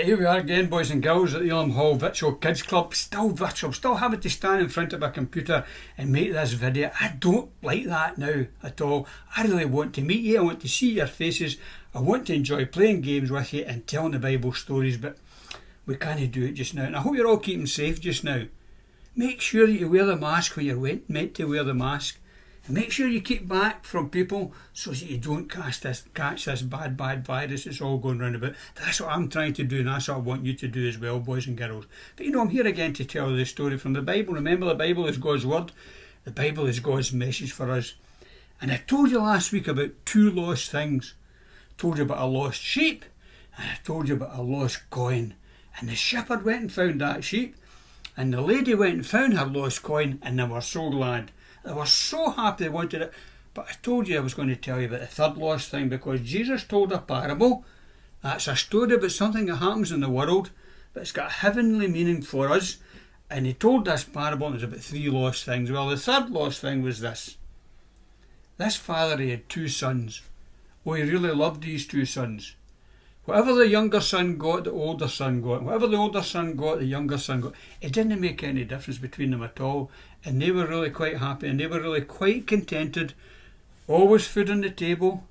Here we are again, boys and girls, at the Elam Hall Virtual Kids Club. Still virtual, still having to stand in front of a computer and make this video. I don't like that now at all. I really want to meet you, I want to see your faces, I want to enjoy playing games with you and telling the Bible stories, but we can't do it just now. And I hope you're all keeping safe just now. Make sure that you wear the mask when you're meant to wear the mask. And make sure you keep back from people so that you don't catch this bad virus that's all going round about. That's what I'm trying to do, and that's what I want you to do as well, boys and girls. But I'm here again to tell you the story from the Bible. Remember, the Bible is God's word. The Bible is God's message for us. And I told you last week about two lost things. I told you about a lost sheep, and I told you about a lost coin. And the shepherd went and found that sheep, and the lady went and found her lost coin, and they were so glad. They were so happy they wanted it. But I told you I was going to tell you about the third lost thing, because Jesus told a parable. That's a story about something that happens in the world, but it's got a heavenly meaning for us. And he told this parable, and it was about three lost things. Well, the third lost thing was this. This father, he had two sons. Oh, he really loved these two sons. Whatever the younger son got, the older son got. Whatever the older son got, the younger son got. It didn't make any difference between them at all. And they were really quite happy, and they were really quite contented. Always food on the table.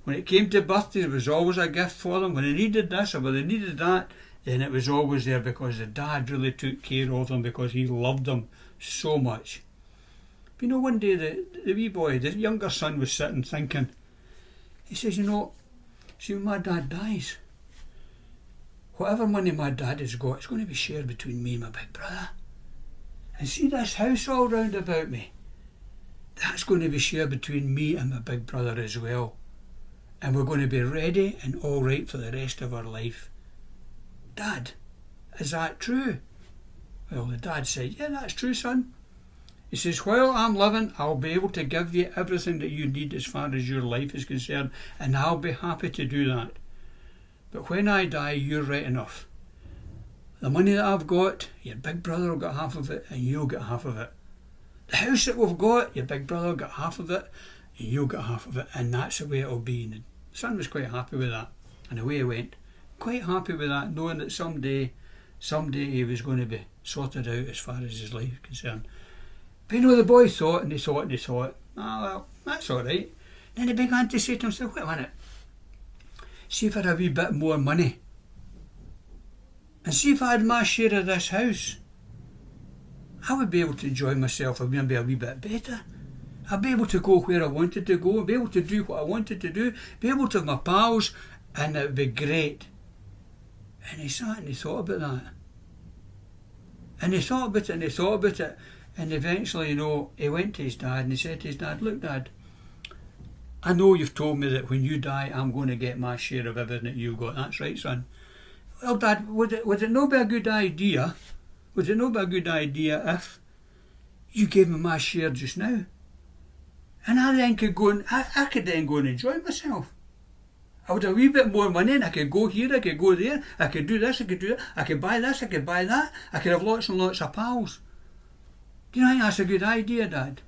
When it came to birthday, there was always a gift for them. When they needed this or when they needed that, then it was always there, because the dad really took care of them, because he loved them so much. But one day the wee boy, the younger son, was sitting thinking. He says, see, when my dad dies, whatever money my dad has got, it's going to be shared between me and my big brother. And see this house all round about me, that's going to be shared between me and my big brother as well. And we're going to be ready and all right for the rest of our life. Dad, is that true? Well, the dad said, yeah, that's true, son. He says, while I'm living, I'll be able to give you everything that you need as far as your life is concerned, and I'll be happy to do that. But when I die, you're right enough. The money that I've got, your big brother will get half of it, and you'll get half of it. The house that we've got, your big brother will get half of it, and you'll get half of it, and that's the way it'll be. And the son was quite happy with that, and away he went. Quite happy with that, knowing that someday he was going to be sorted out as far as his life is concerned. But the boy thought, and he thought, well, that's all right. Then he began to say to himself, wait a minute, see if I had a wee bit more money, and see if I had my share of this house, I would be able to enjoy myself and maybe a wee bit better. I'd be able to go where I wanted to go, be able to do what I wanted to do, be able to have my pals, and it would be great. And he sat and he thought about that. And he thought about it and he thought about it. And eventually, he went to his dad and he said to his dad, look, Dad, I know you've told me that when you die, I'm going to get my share of everything that you've got. That's right, son. Well, Dad, would it not be a good idea? Would it not be a good idea if you gave me my share just now? And I then could go and I could then go and enjoy myself. I would have a wee bit more money, and I could go here, I could go there, I could do this, I could do that, I could buy this, I could buy that, I could have lots and lots of pals. Do you think that's a good idea, Dad?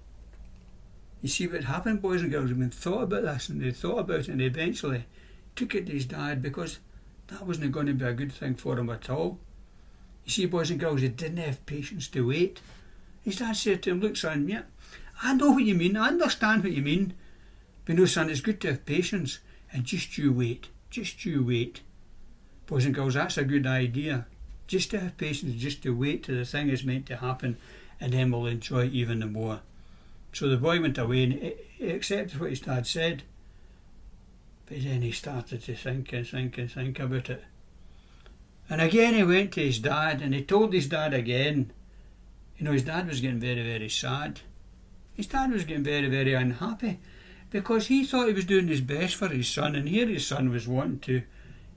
You see what happened, boys and girls, when they thought about this and they thought about it, and they eventually took it to his dad, because that wasn't going to be a good thing for him at all. You see, boys and girls, he didn't have patience to wait. His dad said to him, look, son, yeah, I know what you mean, I understand what you mean, but no, son, it's good to have patience, and just you wait. Boys and girls, that's a good idea. Just to have patience, just to wait till the thing is meant to happen, and then we'll enjoy it even the more. So the boy went away and he accepted what his dad said, but then he started to think about it. And again he went to his dad and he told his dad again. His dad was getting very, very sad. His dad was getting very, very unhappy, because he thought he was doing his best for his son, and here his son was wanting to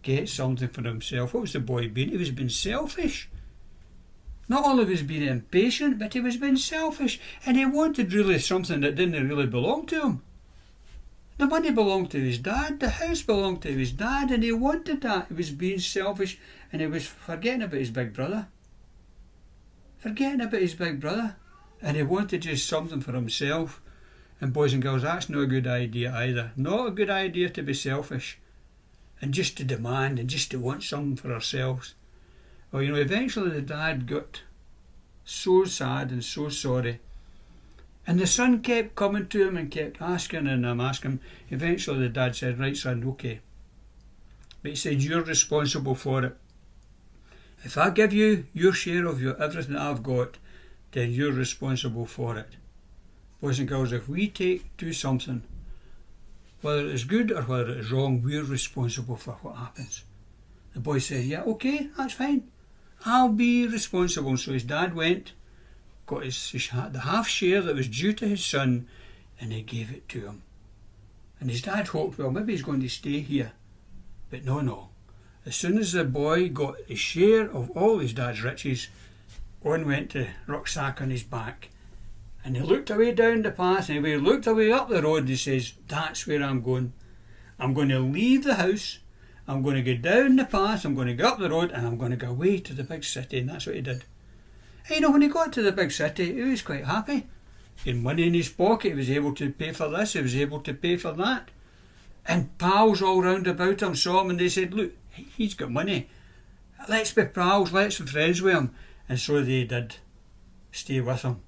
get something for himself. What was the boy being? He was being selfish. Not only was he being impatient, but he was being selfish, and he wanted really something that didn't really belong to him. The money belonged to his dad, the house belonged to his dad, and he wanted that. He was being selfish, and he was forgetting about his big brother. And he wanted just something for himself. And boys and girls, that's not a good idea either. Not a good idea to be selfish. and just to demand and just to want something for ourselves. Well, eventually the dad got so sad and so sorry. And the son kept coming to him and kept asking him. Eventually the dad said, right son, okay. But he said, you're responsible for it. If I give you your share of everything that I've got, then you're responsible for it. Boys and girls, if we do something, whether it is good or whether it is wrong, we're responsible for what happens. The boy said, yeah, okay, that's fine. I'll be responsible. So his dad went, got the half share that was due to his son, and he gave it to him. And his dad hoped, well, maybe he's going to stay here. But no. As soon as the boy got his share of all his dad's riches, on went the rucksack on his back. And he looked away down the path, and he looked away up the road, and he says, that's where I'm going. I'm going to leave the house, I'm going to go down the path, I'm going to go up the road, and I'm going to go away to the big city. And that's what he did. And when he got to the big city, he was quite happy. He had money in his pocket, he was able to pay for this, he was able to pay for that. And pals all round about him saw him, and they said, look, he's got money. Let's be pals, let's be friends with him. And so they did stay with him.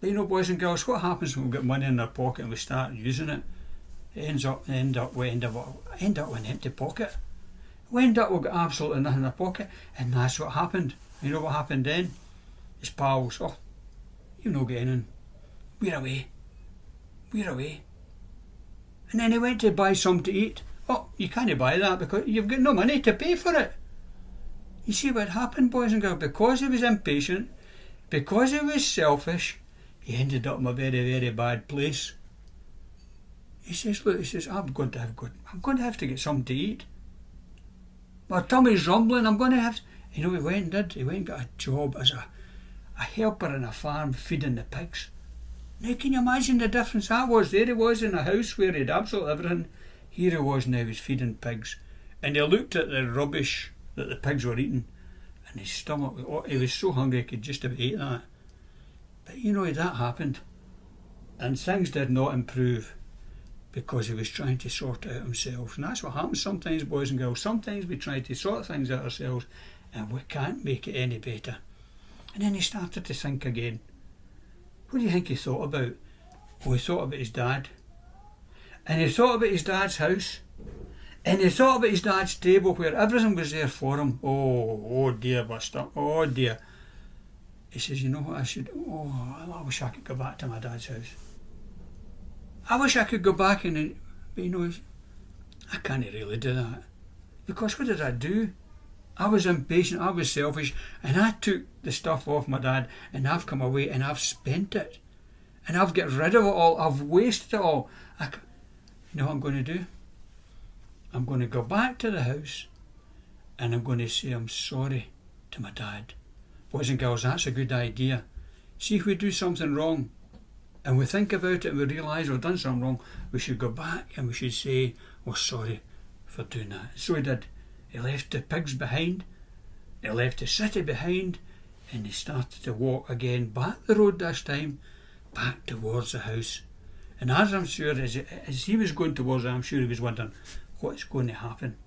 But boys and girls, what happens when we've got money in our pocket and we start using it? It end up with an empty pocket. We end up with absolutely nothing in our pocket. And that's what happened. You know what happened then? His pals, you're not getting in. We're away. And then he went to buy something to eat. You can't buy that because you've got no money to pay for it. You see what happened, boys and girls? Because he was impatient, because he was selfish, he ended up in a very, very bad place. He says, I'm going to have to get something to eat. My tummy's rumbling, I'm going to have to... He went and got a job as a helper in a farm feeding the pigs. Now can you imagine the difference that was? There he was in a house where he had absolutely everything. Here he was now, he was feeding pigs. And he looked at the rubbish that the pigs were eating, and his stomach, he was so hungry he could just have ate that. But that happened, and things did not improve because he was trying to sort it out himself. And that's what happens sometimes, boys and girls. Sometimes we try to sort things out ourselves and we can't make it any better. And then he started to think again. What do you think he thought about? He thought about his dad, and he thought about his dad's house, and he thought about his dad's table where everything was there for him. Oh dear, Buster, oh dear. He says, you know what I should... I wish I could go back to my dad's house. I wish I could go back but I can't really do that. Because what did I do? I was impatient, I was selfish, and I took the stuff off my dad, and I've come away and I've spent it. And I've got rid of it all, I've wasted it all. You know what I'm going to do? I'm going to go back to the house, and I'm going to say I'm sorry to my dad. Boys and girls, that's a good idea. See, if we do something wrong and we think about it and we realise we've done something wrong, we should go back and we should say, sorry for doing that. So he did. He left the pigs behind, he left the city behind, and he started to walk again back the road this time, back towards the house. And as I'm sure, as he was going towards it, I'm sure he was wondering, what's going to happen?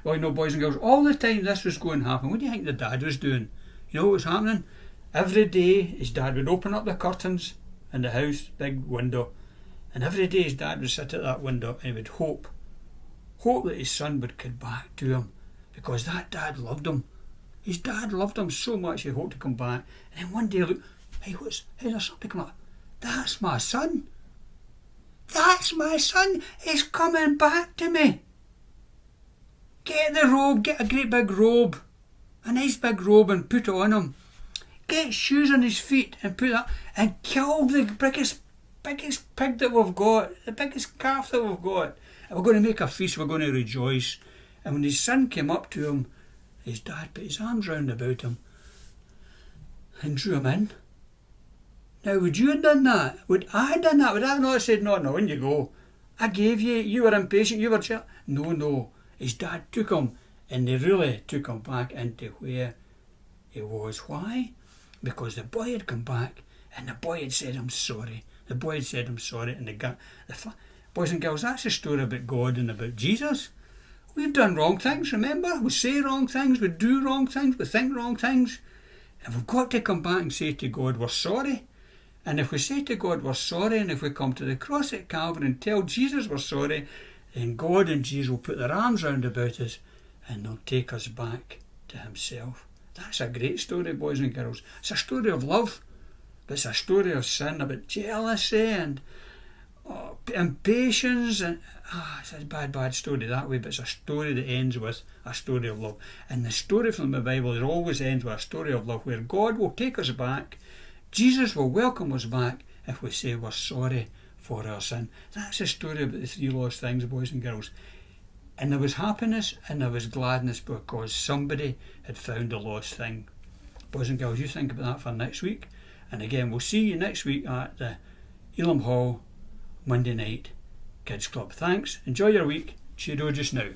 Well, boys and girls, all the time this was going to happen, what do you think the dad was doing? You know what was happening? Every day his dad would open up the curtains in the house, big window, and every day his dad would sit at that window and he would hope that his son would come back to him, because that dad loved him. His dad loved him so much he hoped to come back. And then one day, look, hey, there's something come up. That's my son. That's my son. He's coming back to me. Get the robe, get a great big robe. A nice big robe and put it on him. Get shoes on his feet and put that, and kill the biggest pig that we've got, the biggest calf that we've got. And we're going to make a feast, we're going to rejoice. And when his son came up to him, his dad put his arms round about him and drew him in. Now, would you have done that? Would I have done that? Would I not have said, no, in you go. I gave you were impatient, you were chill. No. His dad took him, and they really took him back into where he was. Why? Because the boy had come back, and the boy had said, I'm sorry. The boy had said, I'm sorry. And boys and girls, that's a story about God and about Jesus. We've done wrong things, remember? We say wrong things, we do wrong things, we think wrong things. And we've got to come back and say to God, we're sorry. And if we say to God we're sorry, and if we come to the cross at Calvary and tell Jesus we're sorry, then God and Jesus will put their arms round about us and they'll take us back to himself. That's a great story, boys and girls. It's a story of love, but it's a story of sin, about jealousy and impatience. And it's a bad story that way, but it's a story that ends with a story of love. And the story from the Bible, it always ends with a story of love, where God will take us back. Jesus will welcome us back if we say we're sorry for our sin. That's the story about the three lost things, boys and girls. And there was happiness and there was gladness because somebody had found a lost thing. Boys and girls, you think about that for next week. And again, we'll see you next week at the Elim Hall Monday Night Kids Club. Thanks. Enjoy your week. Cheerio just now.